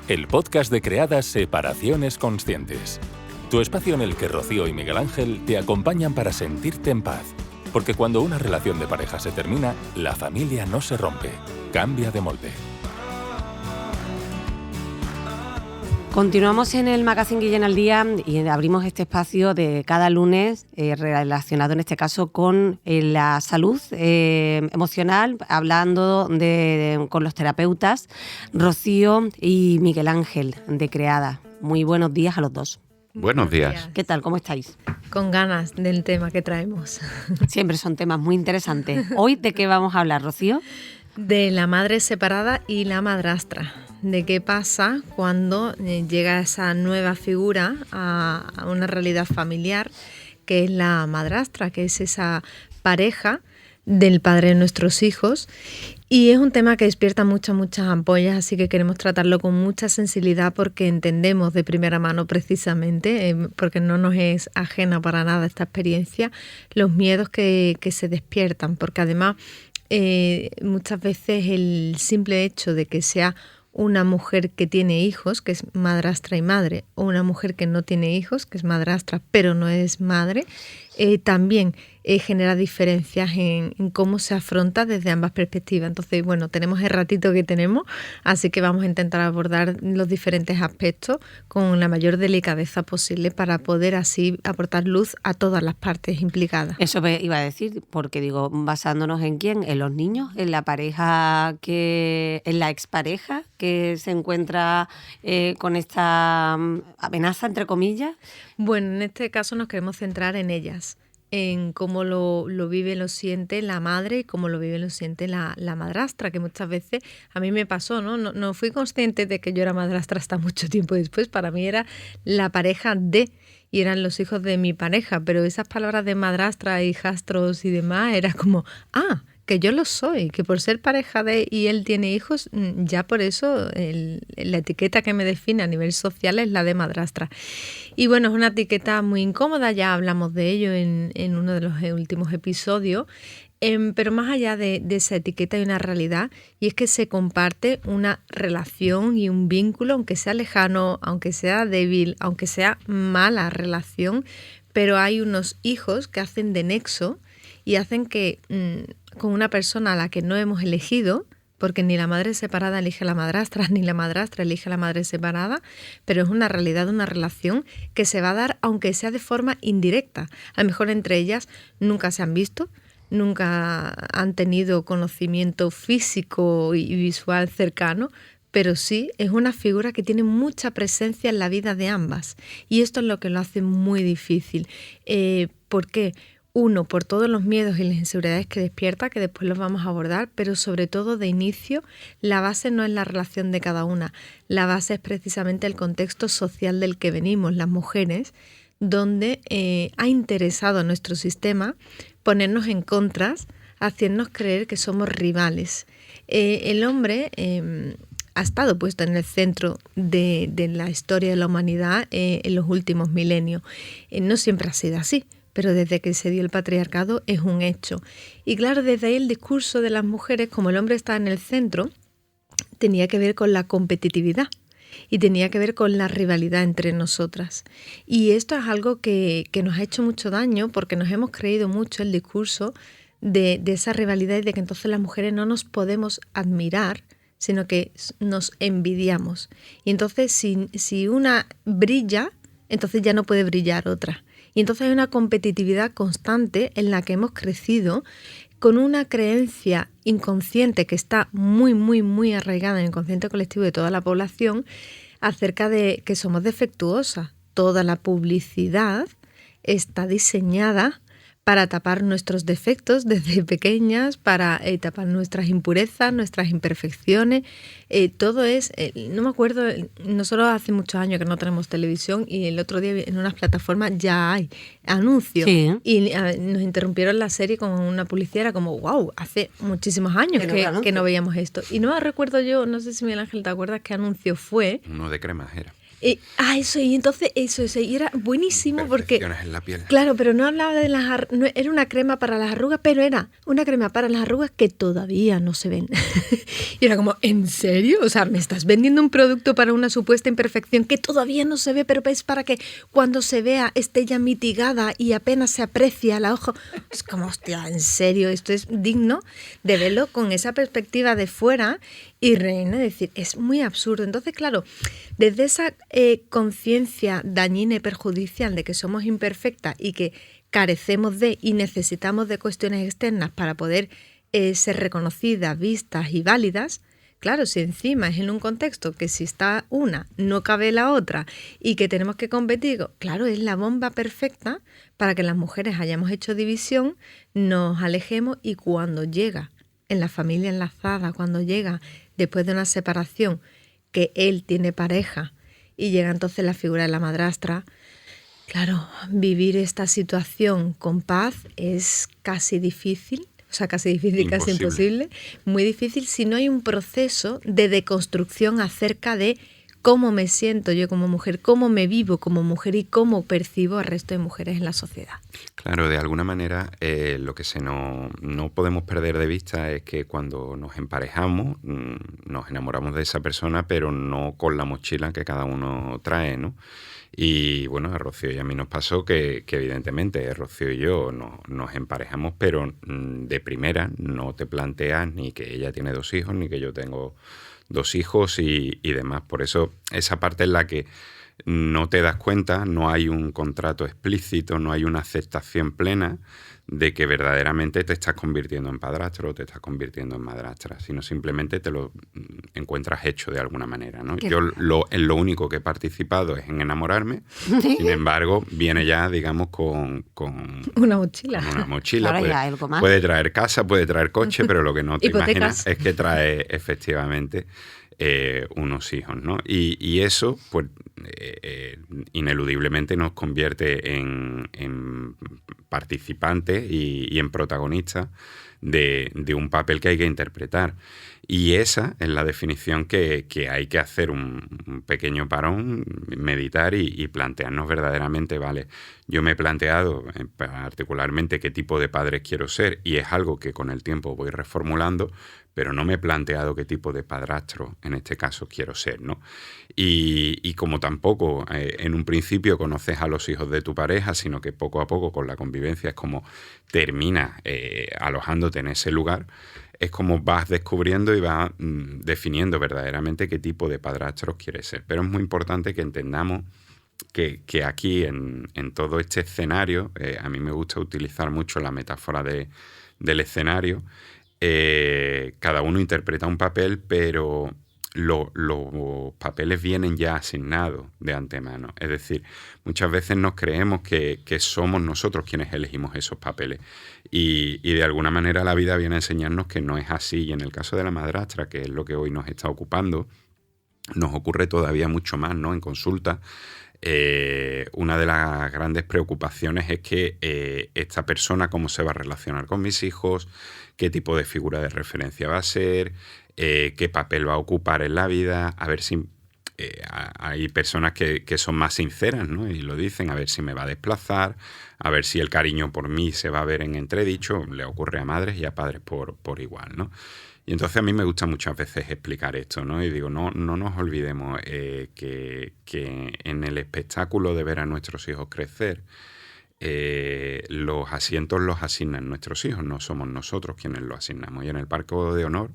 el podcast de Creadas Separaciones Conscientes. Tu espacio en el que Rocío y Miguel Ángel te acompañan para sentirte en paz. Porque cuando una relación de pareja se termina, la familia no se rompe, cambia de molde. Continuamos en el Magazine Guillén al Día y abrimos este espacio de cada lunes relacionado en este caso con la salud emocional, hablando con los terapeutas Rocío y Miguel Ángel de Creada. Muy buenos días a los dos. Buenos días. ¿Qué tal? ¿Cómo estáis? Con ganas del tema que traemos. Siempre son temas muy interesantes. ¿Hoy de qué vamos a hablar, Rocío? De la madre separada y la madrastra. De qué pasa cuando llega esa nueva figura a una realidad familiar, que es la madrastra, que es esa pareja del padre de nuestros hijos. Y es un tema que despierta muchas ampollas, así que queremos tratarlo con mucha sensibilidad porque entendemos de primera mano precisamente, porque no nos es ajena para nada esta experiencia, los miedos que se despiertan, porque además muchas veces el simple hecho de que sea una mujer que tiene hijos, que es madrastra y madre, o una mujer que no tiene hijos, que es madrastra pero no es madre, también genera diferencias en cómo se afronta desde ambas perspectivas. Entonces, bueno, tenemos el ratito que tenemos, así que vamos a intentar abordar los diferentes aspectos con la mayor delicadeza posible para poder así aportar luz a todas las partes implicadas. Eso me iba a decir, porque digo, basándonos en quién, en los niños, en la pareja en la expareja que se encuentra con esta amenaza, entre comillas. Bueno, en este caso nos queremos centrar en ellas, en cómo lo vive, lo siente la madre y cómo lo vive, lo siente la madrastra, que muchas veces a mí me pasó, ¿no? No fui consciente de que yo era madrastra hasta mucho tiempo después. Para mí era la pareja y eran los hijos de mi pareja, pero esas palabras de madrastra, hijastros y demás, era como, que yo lo soy, que por ser pareja y él tiene hijos, ya por eso la etiqueta que me define a nivel social es la de madrastra. Y bueno, es una etiqueta muy incómoda, ya hablamos de ello en uno de los últimos episodios, pero más allá de esa etiqueta hay una realidad, y es que se comparte una relación y un vínculo, aunque sea lejano, aunque sea débil, aunque sea mala relación, pero hay unos hijos que hacen de nexo y hacen que con una persona a la que no hemos elegido, porque ni la madre separada elige a la madrastra, ni la madrastra elige a la madre separada, pero es una realidad, una relación que se va a dar aunque sea de forma indirecta. A lo mejor entre ellas nunca se han visto, nunca han tenido conocimiento físico y visual cercano, pero sí es una figura que tiene mucha presencia en la vida de ambas. Y esto es lo que lo hace muy difícil. ¿Por qué? Uno, por todos los miedos y las inseguridades que despierta, que después los vamos a abordar, pero sobre todo de inicio, la base no es la relación de cada una. La base es precisamente el contexto social del que venimos, las mujeres, donde ha interesado a nuestro sistema ponernos en contras, hacernos creer que somos rivales. El hombre ha estado puesto en el centro de la historia de la humanidad en los últimos milenios. No siempre ha sido así, pero desde que se dio el patriarcado es un hecho. Y claro, desde ahí el discurso de las mujeres, como el hombre está en el centro, tenía que ver con la competitividad y tenía que ver con la rivalidad entre nosotras. Y esto es algo que nos ha hecho mucho daño porque nos hemos creído mucho el discurso de esa rivalidad y de que entonces las mujeres no nos podemos admirar, sino que nos envidiamos. Y entonces si una brilla, entonces ya no puede brillar otra. Y entonces hay una competitividad constante en la que hemos crecido con una creencia inconsciente que está muy arraigada en el inconsciente colectivo de toda la población acerca de que somos defectuosas. Toda la publicidad está diseñada para tapar nuestros defectos desde pequeñas, para tapar nuestras impurezas, nuestras imperfecciones. Todo es, no me acuerdo, nosotros hace muchos años que no tenemos televisión y el otro día en unas plataformas ya hay anuncios. Sí. Y nos interrumpieron la serie con una publicidad, era como, wow, hace muchísimos años que no veíamos esto. Y no me recuerdo yo, no sé si Miguel Ángel te acuerdas qué anuncio fue. Uno de cremas era. Eso, y entonces eso, y era buenísimo porque... En la piel. Claro, pero no hablaba de las arrugas, no, era una crema para las arrugas, pero era una crema para las arrugas que todavía no se ven. Y era como, ¿en serio? O sea, me estás vendiendo un producto para una supuesta imperfección que todavía no se ve, pero es para que cuando se vea esté ya mitigada y apenas se aprecia la ojo. Es como, hostia, ¿en serio? Esto es digno de verlo con esa perspectiva de fuera y reina, decir, es muy absurdo. Entonces, claro, desde esa conciencia dañina y perjudicial de que somos imperfectas y que carecemos de y necesitamos de cuestiones externas para poder ser reconocidas, vistas y válidas, claro, si encima es en un contexto que si está una, no cabe la otra y que tenemos que competir, claro, es la bomba perfecta para que las mujeres hayamos hecho división, nos alejemos y cuando llega en la familia enlazada, cuando llega después de una separación, que él tiene pareja y llega entonces la figura de la madrastra, claro, vivir esta situación con paz es casi difícil. O sea, casi difícil, casi imposible, muy difícil si no hay un proceso de deconstrucción acerca de cómo me siento yo como mujer, cómo me vivo como mujer y cómo percibo al resto de mujeres en la sociedad. Claro, de alguna manera lo que no podemos perder de vista es que cuando nos emparejamos, nos enamoramos de esa persona, pero no con la mochila que cada uno trae, ¿no? Y bueno, a Rocío y a mí nos pasó que evidentemente Rocío y yo nos emparejamos, pero de primera no te planteas ni que ella tiene 2 hijos, ni que yo tengo 2 hijos y demás. Por eso esa parte en la que no te das cuenta, no hay un contrato explícito, no hay una aceptación plena de que verdaderamente te estás convirtiendo en padrastro o te estás convirtiendo en madrastra, sino simplemente te lo encuentras hecho de alguna manera, ¿no? Yo lo único que he participado es en enamorarme, sin embargo, viene ya, digamos, con una mochila. Con una mochila. Claro, puede traer casa, puede traer coche, pero lo que no te imaginas es que trae efectivamente unos hijos, ¿no? Y eso, pues, ineludiblemente nos convierte en participantes y en protagonistas de un papel que hay que interpretar. Y esa es la definición que hay que hacer un pequeño parón, meditar y plantearnos verdaderamente, vale, yo me he planteado particularmente qué tipo de padre quiero ser y es algo que con el tiempo voy reformulando, pero no me he planteado qué tipo de padrastro en este caso quiero ser, ¿no? Y como tampoco en un principio conoces a los hijos de tu pareja, sino que poco a poco con la convivencia es como terminas alojándote en ese lugar, es como vas descubriendo y vas definiendo verdaderamente qué tipo de padrastros quieres ser. Pero es muy importante que entendamos que aquí en todo este escenario, a mí me gusta utilizar mucho la metáfora del escenario, cada uno interpreta un papel, pero los papeles vienen ya asignados de antemano. Es decir, muchas veces nos creemos que somos nosotros quienes elegimos esos papeles y de alguna manera la vida viene a enseñarnos que no es así. Y en el caso de la madrastra, que es lo que hoy nos está ocupando, nos ocurre todavía mucho más, ¿no? En consulta, una de las grandes preocupaciones es que esta persona, cómo se va a relacionar con mis hijos, qué tipo de figura de referencia va a ser, qué papel va a ocupar en la vida, a ver si hay personas que son más sinceras, ¿no? Y lo dicen, a ver si me va a desplazar, a ver si el cariño por mí se va a ver en entredicho. Le ocurre a madres y a padres por igual, ¿no? Y entonces a mí me gusta muchas veces explicar esto, ¿no? Y digo, no nos olvidemos que en el espectáculo de ver a nuestros hijos crecer, los asientos los asignan nuestros hijos, no somos nosotros quienes los asignamos. Y en el Parque de Honor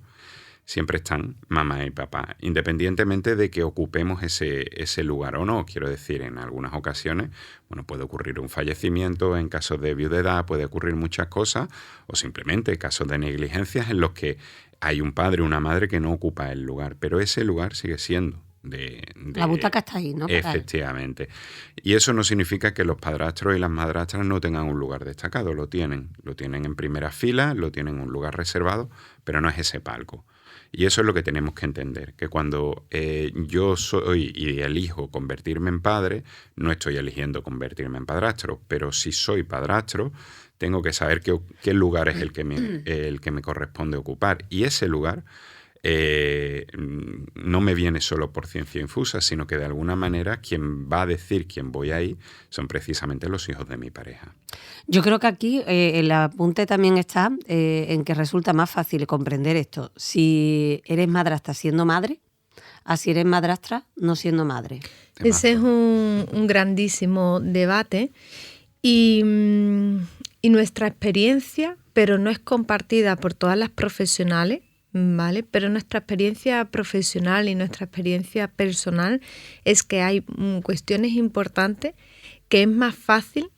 siempre están mamá y papá, independientemente de que ocupemos ese lugar o no. Quiero decir, en algunas ocasiones, bueno, puede ocurrir un fallecimiento, en casos de viudedad puede ocurrir muchas cosas, o simplemente casos de negligencias en los que hay un padre o una madre que no ocupa el lugar, pero ese lugar sigue siendo la butaca está ahí, ¿no? Efectivamente. Y eso no significa que los padrastros y las madrastras no tengan un lugar destacado, lo tienen en primera fila, lo tienen en un lugar reservado, pero no es ese palco. Y eso es lo que tenemos que entender, que cuando yo soy y elijo convertirme en padre, no estoy eligiendo convertirme en padrastro, pero si soy padrastro, tengo que saber qué lugar es el que me corresponde ocupar. Y ese lugar no me viene solo por ciencia infusa, sino que de alguna manera quien va a decir quién voy ahí son precisamente los hijos de mi pareja. Yo creo que aquí el apunte también está en que resulta más fácil comprender esto si eres madrastra siendo madre, a si eres madrastra no siendo madre. Ese es un grandísimo debate y nuestra experiencia, pero no es compartida por todas las profesionales, ¿vale? Pero nuestra experiencia profesional y nuestra experiencia personal es que hay cuestiones importantes que es más fácil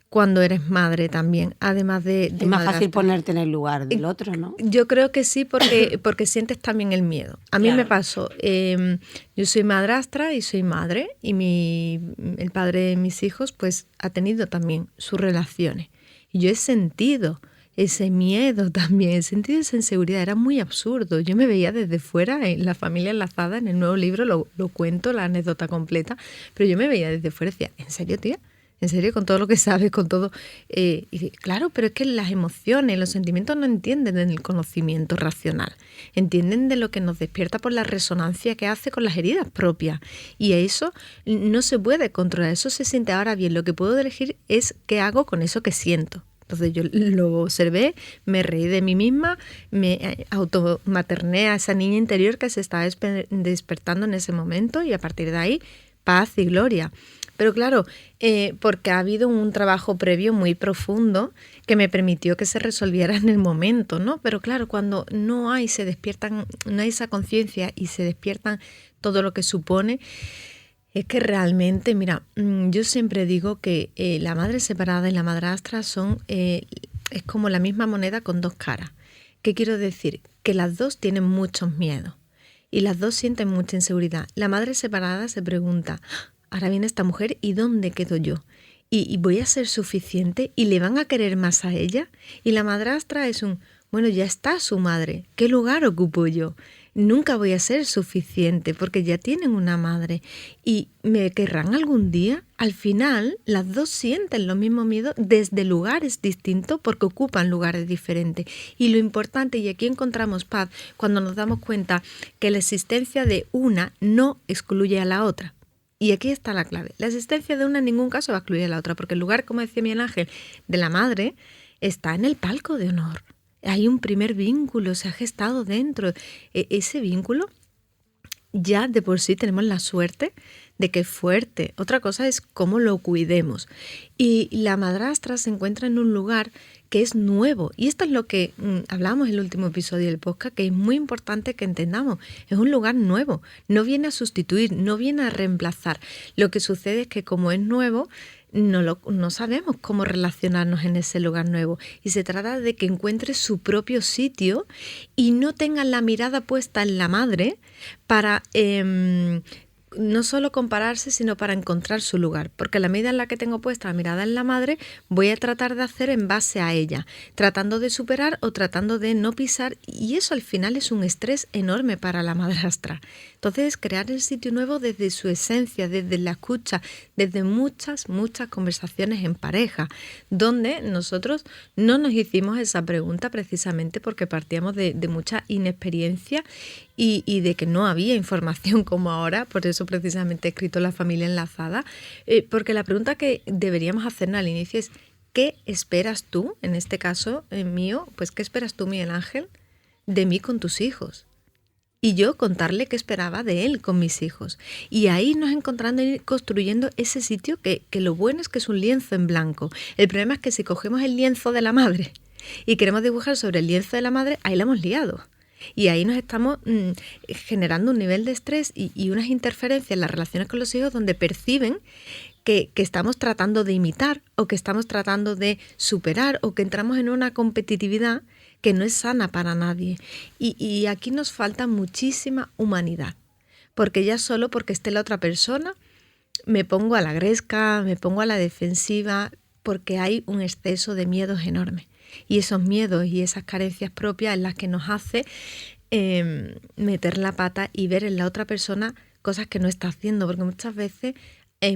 cuando eres madre también, además de es más fácil ponerte en el lugar del otro, ¿no? Yo creo que sí, porque sientes también el miedo. A mí me pasó, yo soy madrastra y soy madre, y el padre de mis hijos pues ha tenido también sus relaciones. Y yo he sentido ese miedo también, he sentido esa inseguridad, era muy absurdo. Yo me veía desde fuera, en La familia enlazada, en el nuevo libro lo cuento, la anécdota completa, pero yo me veía desde fuera y decía, ¿en serio, tía? ¿En serio? Con todo lo que sabes, con todo... y claro, pero es que las emociones, los sentimientos no entienden del conocimiento racional. Entienden de lo que nos despierta por la resonancia que hace con las heridas propias. Y eso no se puede controlar, eso se siente ahora bien. Lo que puedo elegir es qué hago con eso que siento. Entonces yo lo observé, me reí de mí misma, me automaterné a esa niña interior que se estaba despertando en ese momento y a partir de ahí, paz y gloria. Pero claro, porque ha habido un trabajo previo muy profundo que me permitió que se resolviera en el momento, ¿no? Pero claro, cuando no hay esa conciencia y se despiertan todo lo que supone, es que realmente, mira, yo siempre digo que la madre separada y la madrastra es como la misma moneda con dos caras. ¿Qué quiero decir? Que las dos tienen muchos miedos y las dos sienten mucha inseguridad. La madre separada se pregunta, ahora viene esta mujer y ¿dónde quedo yo? ¿Y voy a ser suficiente? ¿Y le van a querer más a ella? Y la madrastra es bueno, ya está su madre, ¿qué lugar ocupo yo? Nunca voy a ser suficiente porque ya tienen una madre. ¿Y me querrán algún día? Al final, las dos sienten los mismos miedos desde lugares distintos porque ocupan lugares diferentes. Y lo importante, y aquí encontramos paz, cuando nos damos cuenta que la existencia de una no excluye a la otra. Y aquí está la clave. La existencia de una en ningún caso va a excluir a la otra, porque el lugar, como decía Miguel Ángel, de la madre está en el palco de honor. Hay un primer vínculo, se ha gestado dentro. Ese vínculo ya de por sí tenemos la suerte de que es fuerte. Otra cosa es cómo lo cuidemos. Y la madrastra se encuentra en un lugar que es nuevo. Y esto es lo que hablamos en el último episodio del podcast, que es muy importante que entendamos. Es un lugar nuevo. No viene a sustituir, no viene a reemplazar. Lo que sucede es que como es nuevo, no sabemos cómo relacionarnos en ese lugar nuevo. Y se trata de que encuentre su propio sitio y no tenga la mirada puesta en la madre para no solo compararse, sino para encontrar su lugar. Porque a la medida en la que tengo puesta la mirada en la madre, voy a tratar de hacer en base a ella, tratando de superar o tratando de no pisar. Y eso al final es un estrés enorme para la madrastra. Entonces, crear el sitio nuevo desde su esencia, desde la escucha, desde muchas conversaciones en pareja, donde nosotros no nos hicimos esa pregunta precisamente porque partíamos de mucha inexperiencia y de que no había información como ahora. Por eso precisamente he escrito La familia enlazada, porque la pregunta que deberíamos hacernos al inicio es ¿qué esperas tú? En este caso mío, pues ¿qué esperas tú, Miguel Ángel, de mí con tus hijos? Y yo contarle qué esperaba de él con mis hijos. Y ahí nos encontrando y construyendo ese sitio que lo bueno es que es un lienzo en blanco. El problema es que si cogemos el lienzo de la madre y queremos dibujar sobre el lienzo de la madre, ahí la hemos liado. Y ahí nos estamos generando un nivel de estrés y unas interferencias en las relaciones con los hijos donde perciben que estamos tratando de imitar o que estamos tratando de superar o que entramos en una competitividad que no es sana para nadie. Y aquí nos falta muchísima humanidad, porque ya solo porque esté la otra persona me pongo a la gresca, me pongo a la defensiva, porque hay un exceso de miedos enorme. Y esos miedos y esas carencias propias en las que nos hace meter la pata y ver en la otra persona cosas que no está haciendo, porque muchas veces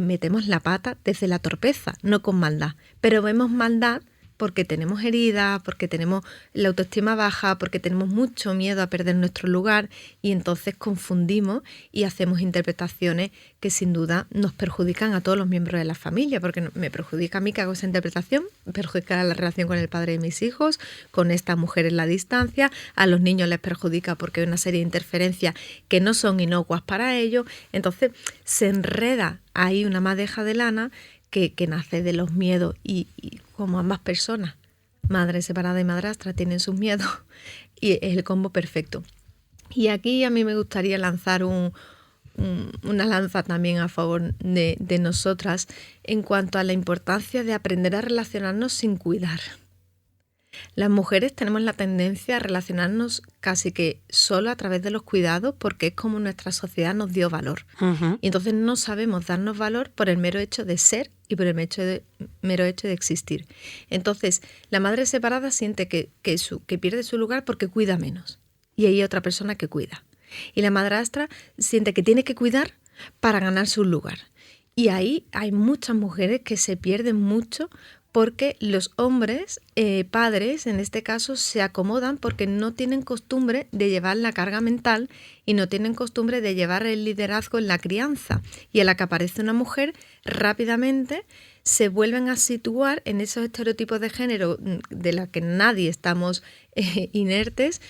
metemos la pata desde la torpeza, no con maldad, pero vemos maldad porque tenemos heridas, porque tenemos la autoestima baja, porque tenemos mucho miedo a perder nuestro lugar y entonces confundimos y hacemos interpretaciones que sin duda nos perjudican a todos los miembros de la familia, porque me perjudica a mí que hago esa interpretación, perjudica la relación con el padre de mis hijos, con esta mujer en la distancia, a los niños les perjudica porque hay una serie de interferencias que no son inocuas para ellos, entonces se enreda ahí una madeja de lana que nace de los miedos y como ambas personas, madre separada y madrastra, tienen sus miedos y es el combo perfecto. Y aquí a mí me gustaría lanzar una lanza también a favor de nosotras en cuanto a la importancia de aprender a relacionarnos sin cuidar. Las mujeres tenemos la tendencia a relacionarnos casi que solo a través de los cuidados porque es como nuestra sociedad nos dio valor. Y entonces no sabemos darnos valor por el mero hecho de ser y por el mero hecho de existir. Entonces, la madre separada siente que pierde su lugar porque cuida menos. Y hay otra persona que cuida. Y la madrastra siente que tiene que cuidar para ganarse un lugar. Y ahí hay muchas mujeres que se pierden mucho porque los hombres, padres en este caso, se acomodan porque no tienen costumbre de llevar la carga mental y no tienen costumbre de llevar el liderazgo en la crianza. Y a la que aparece una mujer, rápidamente se vuelven a situar en esos estereotipos de género de la que nadie estamos inertes,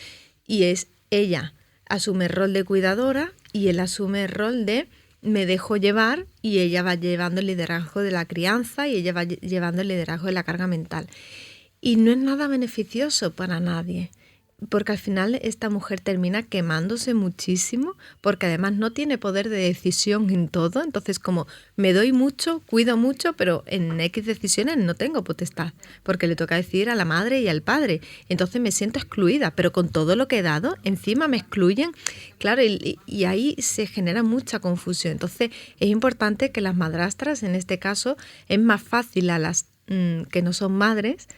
y es ella asume el rol de cuidadora y él asume el rol de me dejo llevar, y ella va llevando el liderazgo de la crianza y ella va llevando el liderazgo de la carga mental. Y no es nada beneficioso para nadie, porque al final esta mujer termina quemándose muchísimo, porque además no tiene poder de decisión en todo. Entonces, como me doy mucho, cuido mucho, pero en X decisiones no tengo potestad, porque le toca decidir a la madre y al padre. Entonces me siento excluida, pero con todo lo que he dado, encima me excluyen. Claro, y ahí se genera mucha confusión. Entonces es importante que las madrastras, en este caso, es más fácil a las que no son madres,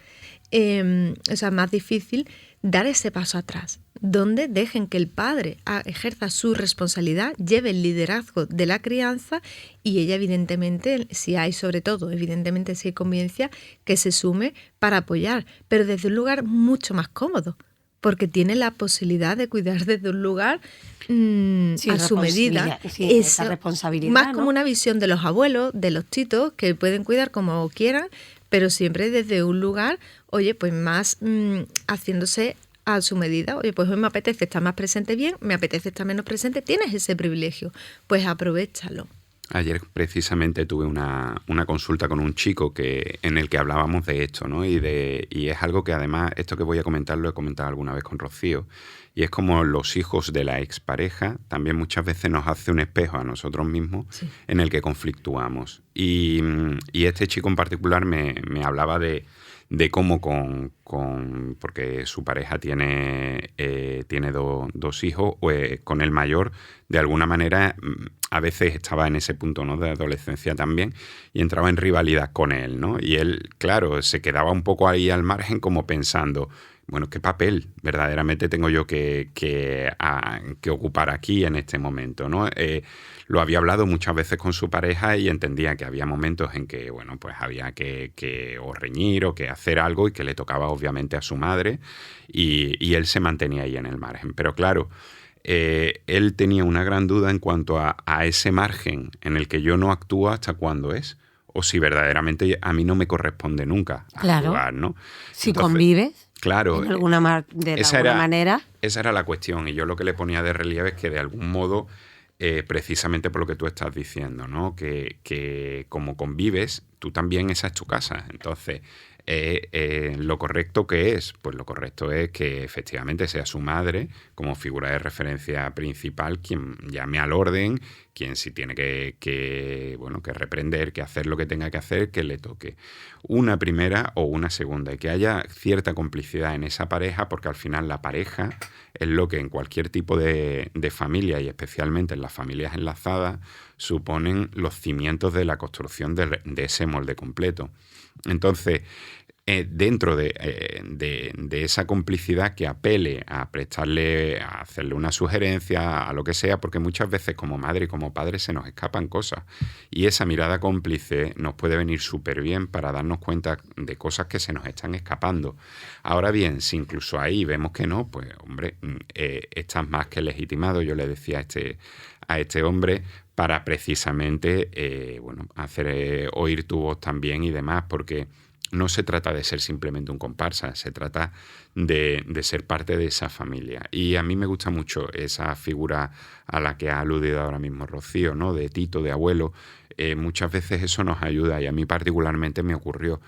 más difícil dar ese paso atrás, donde dejen que el padre ejerza su responsabilidad, lleve el liderazgo de la crianza y ella evidentemente, si hay convivencia, que se sume para apoyar, pero desde un lugar mucho más cómodo, porque tiene la posibilidad de cuidar desde un lugar a su medida. Sí, esa responsabilidad, más, ¿no? como una visión de los abuelos, de los titos, que pueden cuidar como quieran, pero siempre desde un lugar, oye, pues más haciéndose a su medida. Oye, pues hoy me apetece estar más presente bien, me apetece estar menos presente, tienes ese privilegio, pues aprovéchalo. Ayer precisamente tuve una consulta con un chico en el que hablábamos de esto, ¿no? Y es algo que además, esto que voy a comentar lo he comentado alguna vez con Rocío, y es como los hijos de la expareja también muchas veces nos hace un espejo a nosotros mismos, sí, en el que conflictuamos. Y este chico en particular me hablaba de cómo porque su pareja tiene dos hijos, con el mayor, de alguna manera, a veces estaba en ese punto, ¿no?, de adolescencia también, y entraba en rivalidad con él, ¿no? Y él, claro, se quedaba un poco ahí al margen como pensando, bueno, ¿qué papel verdaderamente tengo yo que ocupar aquí en este momento, ¿no? Lo había hablado muchas veces con su pareja y entendía que había momentos en que, bueno, pues había que o reñir o que hacer algo y que le tocaba obviamente a su madre, y él se mantenía ahí en el margen. Pero claro, él tenía una gran duda en cuanto a ese margen en el que yo no actúo hasta cuándo es, o si verdaderamente a mí no me corresponde nunca actuar, ¿no? Si entonces, convives, claro, de alguna manera. Esa era la cuestión, y yo lo que le ponía de relieve es que de algún modo, precisamente por lo que tú estás diciendo, ¿no?, que como convives, tú también, esa es tu casa. Entonces, lo correcto que es, pues lo correcto es que efectivamente sea su madre como figura de referencia principal quien llame al orden, quien si tiene que reprender, que hacer lo que tenga que hacer, que le toque una primera o una segunda, y que haya cierta complicidad en esa pareja, porque al final la pareja es lo que en cualquier tipo de familia, y especialmente en las familias enlazadas, suponen los cimientos de la construcción de ese molde completo. Entonces, dentro de esa complicidad que apele a a hacerle una sugerencia, a lo que sea, porque muchas veces como madre y como padre se nos escapan cosas. Y esa mirada cómplice nos puede venir súper bien para darnos cuenta de cosas que se nos están escapando. Ahora bien, si incluso ahí vemos que no, pues hombre, estás más que legitimado. Yo le decía a este hombre para precisamente hacer oír tu voz también y demás, porque no se trata de ser simplemente un comparsa, se trata de ser parte de esa familia. Y a mí me gusta mucho esa figura a la que ha aludido ahora mismo Rocío, ¿no? De tito, de abuelo. Muchas veces eso nos ayuda y a mí particularmente me ocurrió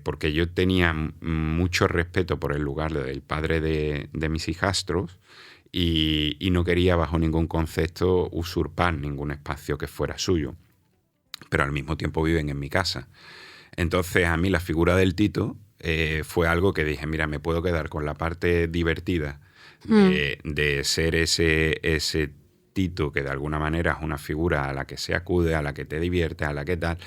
porque yo tenía mucho respeto por el lugar del padre de mis hijastros y no quería bajo ningún concepto usurpar ningún espacio que fuera suyo. Pero al mismo tiempo viven en mi casa. Entonces, a mí la figura del Tito fue algo que dije, mira, me puedo quedar con la parte divertida de ser ese Tito que de alguna manera es una figura a la que se acude, a la que te divierte, a la que tal.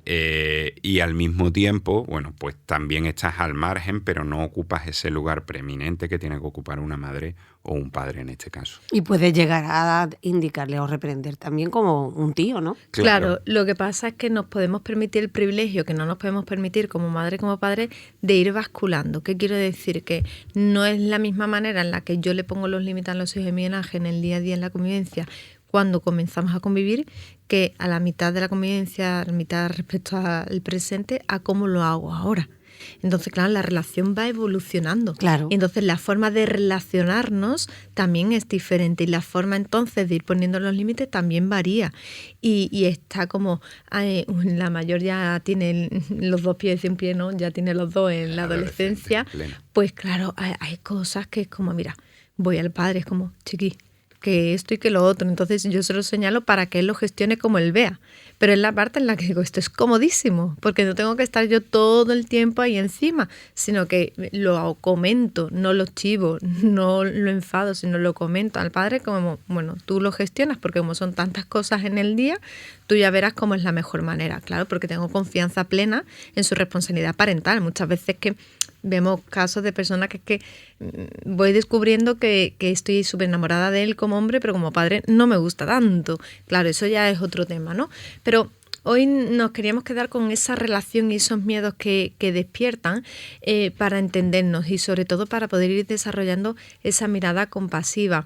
Y al mismo tiempo, bueno, pues también estás al margen, pero no ocupas ese lugar preeminente que tiene que ocupar una madre o un padre en este caso. Y puedes llegar a indicarle o reprender también como un tío, ¿no? Claro, lo que pasa es que nos podemos permitir el privilegio que no nos podemos permitir como madre, como padre, de ir basculando. ¿Qué quiero decir? Que no es la misma manera en la que yo le pongo los límites a los hijos de Miguel Ángel en el día a día, en la convivencia, cuando comenzamos a convivir, que a la mitad de la convivencia, a la mitad respecto al presente, a cómo lo hago ahora. Entonces, claro, la relación va evolucionando. Claro. Y entonces la forma de relacionarnos también es diferente y la forma entonces de ir poniendo los límites también varía. Y está como, la mayor ya tiene los dos pies y un pie, ¿no? Ya tiene los dos en la adolescencia. Pues claro, hay cosas que es como, mira, voy al padre, es como, chiqui, que esto y que lo otro. Entonces yo se lo señalo para que él lo gestione como él vea. Pero es la parte en la que digo, esto es comodísimo, porque no tengo que estar yo todo el tiempo ahí encima, sino que lo comento, no lo chivo, no lo enfado, sino lo comento al padre como, bueno, tú lo gestionas, porque como son tantas cosas en el día, tú ya verás cómo es la mejor manera. Claro, porque tengo confianza plena en su responsabilidad parental. Muchas veces que vemos casos de personas que voy descubriendo que estoy súper enamorada de él como hombre, pero como padre no me gusta tanto. Claro, eso ya es otro tema, ¿no? Pero hoy nos queríamos quedar con esa relación y esos miedos que despiertan para entendernos y sobre todo para poder ir desarrollando esa mirada compasiva.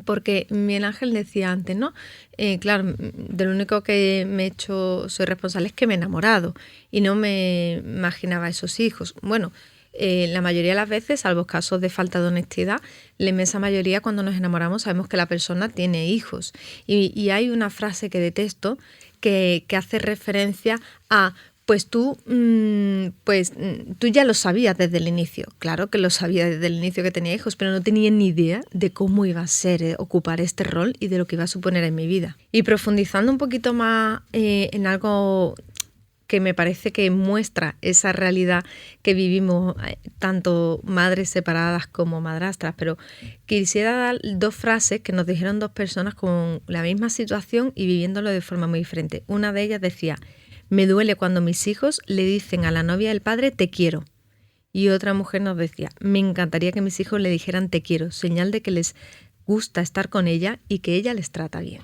Porque Miguel Ángel decía antes, ¿no? Claro, de lo único que me he hecho, soy responsable es que me he enamorado y no me imaginaba esos hijos. Bueno, la mayoría de las veces, salvo casos de falta de honestidad, la inmensa mayoría cuando nos enamoramos sabemos que la persona tiene hijos. Y hay una frase que detesto que hace referencia a, pues tú ya lo sabías desde el inicio. Claro que lo sabía desde el inicio que tenía hijos, pero no tenía ni idea de cómo iba a ser ocupar este rol y de lo que iba a suponer en mi vida. Y profundizando un poquito más en algo que me parece que muestra esa realidad que vivimos tanto madres separadas como madrastras, pero quisiera dar dos frases que nos dijeron dos personas con la misma situación y viviéndolo de forma muy diferente. Una de ellas decía, me duele cuando mis hijos le dicen a la novia del padre te quiero. Y otra mujer nos decía, me encantaría que mis hijos le dijeran te quiero, señal de que les gusta estar con ella y que ella les trata bien.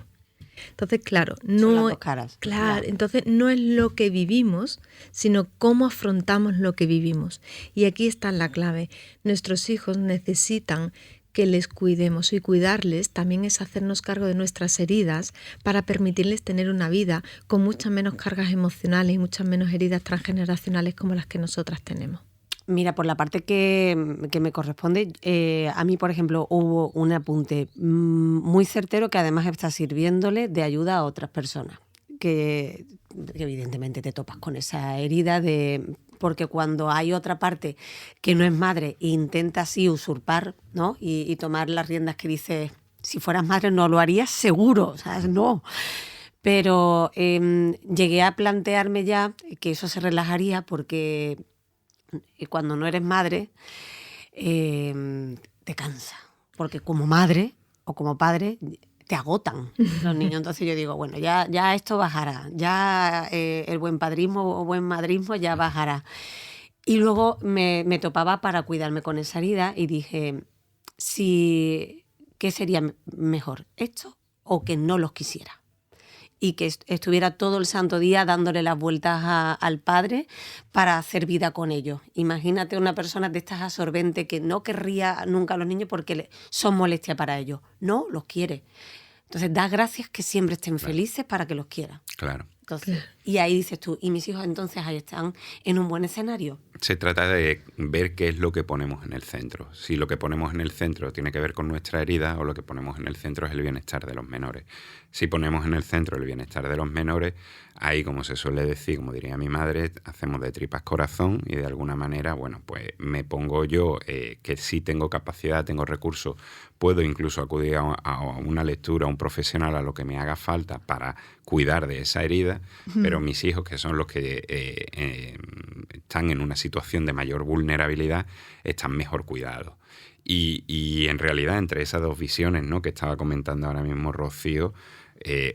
Entonces, claro, son las dos caras. Claro, entonces no es lo que vivimos, sino cómo afrontamos lo que vivimos. Y aquí está la clave. Nuestros hijos necesitan que les cuidemos y cuidarles también es hacernos cargo de nuestras heridas para permitirles tener una vida con muchas menos cargas emocionales y muchas menos heridas transgeneracionales como las que nosotras tenemos. Mira, por la parte que me corresponde, a mí, por ejemplo, hubo un apunte muy certero que además está sirviéndole de ayuda a otras personas, que evidentemente te topas con esa herida porque cuando hay otra parte que no es madre e intenta así usurpar, ¿no? y tomar las riendas que dice, si fueras madre no lo harías seguro, ¿sabes? No. Pero llegué a plantearme ya que eso se relajaría porque cuando no eres madre te cansa, porque como madre o como padre te agotan los niños. Entonces yo digo, bueno, ya esto bajará, ya el buen padrismo o buen madrismo ya bajará. Y luego me topaba para cuidarme con esa herida y dije, ¿qué sería mejor? ¿Esto o que no los quisiera? Y que estuviera todo el santo día dándole las vueltas al padre para hacer vida con ellos. Imagínate una persona de estas absorbentes que no querría nunca a los niños porque son molestia para ellos. No, los quiere. Entonces, da gracias que siempre estén felices para que los quieran. Claro. Entonces, y ahí dices tú, ¿y mis hijos entonces ahí están en un buen escenario? Se trata de ver qué es lo que ponemos en el centro. Si lo que ponemos en el centro tiene que ver con nuestra herida o lo que ponemos en el centro es el bienestar de los menores. Si ponemos en el centro el bienestar de los menores, ahí, como se suele decir, como diría mi madre, hacemos de tripas corazón y de alguna manera, bueno, pues me pongo yo que sí tengo capacidad, tengo recursos, puedo incluso acudir a una lectura, a un profesional, a lo que me haga falta para cuidar de esa herida, pero mis hijos, que son los que están en una situación de mayor vulnerabilidad, están mejor cuidados. Y en realidad, entre esas dos visiones, ¿no?, que estaba comentando ahora mismo Rocío,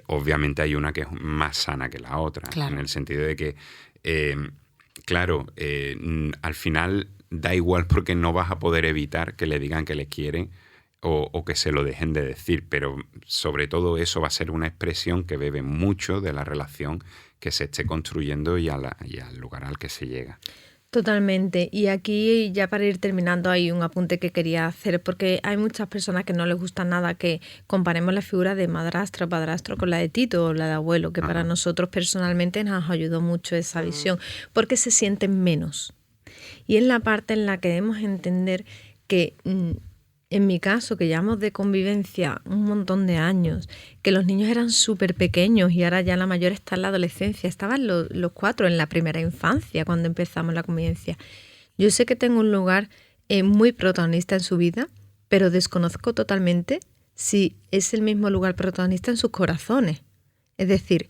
obviamente hay una que es más sana que la otra, claro, en el sentido de que, al final da igual porque no vas a poder evitar que le digan que le quieren o que se lo dejen de decir, pero sobre todo eso va a ser una expresión que bebe mucho de la relación que se esté construyendo y al lugar al que se llega. Totalmente. Y aquí, ya para ir terminando, hay un apunte que quería hacer, porque hay muchas personas que no les gusta nada que comparemos la figura de madrastra o padrastro con la de Tito o la de abuelo, que para nosotros personalmente nos ayudó mucho esa visión, porque se sienten menos. Y es la parte en la que debemos entender que, en mi caso, que llevamos de convivencia un montón de años, que los niños eran súper pequeños y ahora ya la mayor está en la adolescencia, estaban los 4 en la primera infancia cuando empezamos la convivencia. Yo sé que tengo un lugar muy protagonista en su vida, pero desconozco totalmente si es el mismo lugar protagonista en sus corazones. Es decir,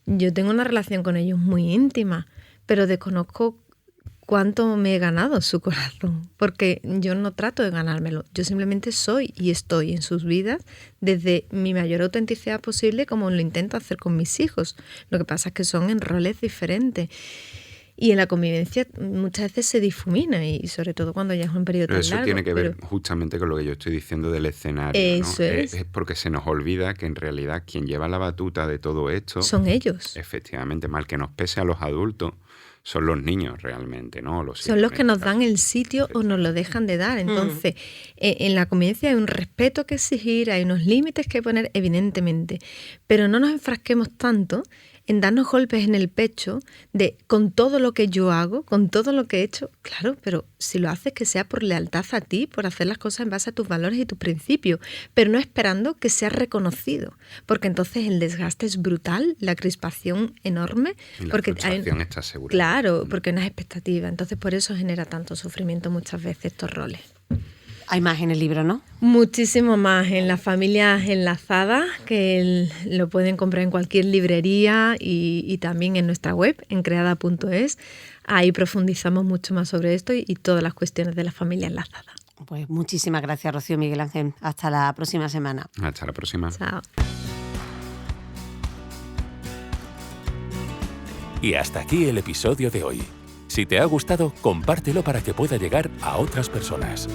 yo tengo una relación con ellos muy íntima, pero desconozco cuánto me he ganado su corazón, porque yo no trato de ganármelo, yo simplemente soy y estoy en sus vidas desde mi mayor autenticidad posible, como lo intento hacer con mis hijos. Lo que pasa es que son en roles diferentes. Y en la convivencia muchas veces se difumina, y sobre todo cuando ya es un periodo tan largo. Eso tiene que ver justamente con lo que yo estoy diciendo del escenario, eso, ¿no? Es porque se nos olvida que en realidad quien lleva la batuta de todo esto son ellos. Efectivamente, mal que nos pese a los adultos, son los niños realmente, ¿no? Son los que nos dan el sitio o nos lo dejan de dar. Entonces, en la convivencia hay un respeto que exigir, hay unos límites que poner, evidentemente, pero no nos enfrasquemos tanto en darnos golpes en el pecho de con todo lo que yo hago, con todo lo que he hecho. Claro, pero si lo haces, que sea por lealtad a ti, por hacer las cosas en base a tus valores y tus principios, pero no esperando que sea reconocido, porque entonces el desgaste es brutal, la crispación enorme. Y la porque frustración está segura. Claro, porque no es expectativa. Entonces por eso genera tanto sufrimiento muchas veces estos roles. Hay más en el libro, ¿no? Muchísimo más en Las familias enlazadas, que lo pueden comprar en cualquier librería y también en nuestra web, en creada.es. Ahí profundizamos mucho más sobre esto y todas las cuestiones de la familia enlazada. Pues muchísimas gracias, Rocío, Miguel Ángel. Hasta la próxima semana. Hasta la próxima. Chao. Y hasta aquí el episodio de hoy. Si te ha gustado, compártelo para que pueda llegar a otras personas.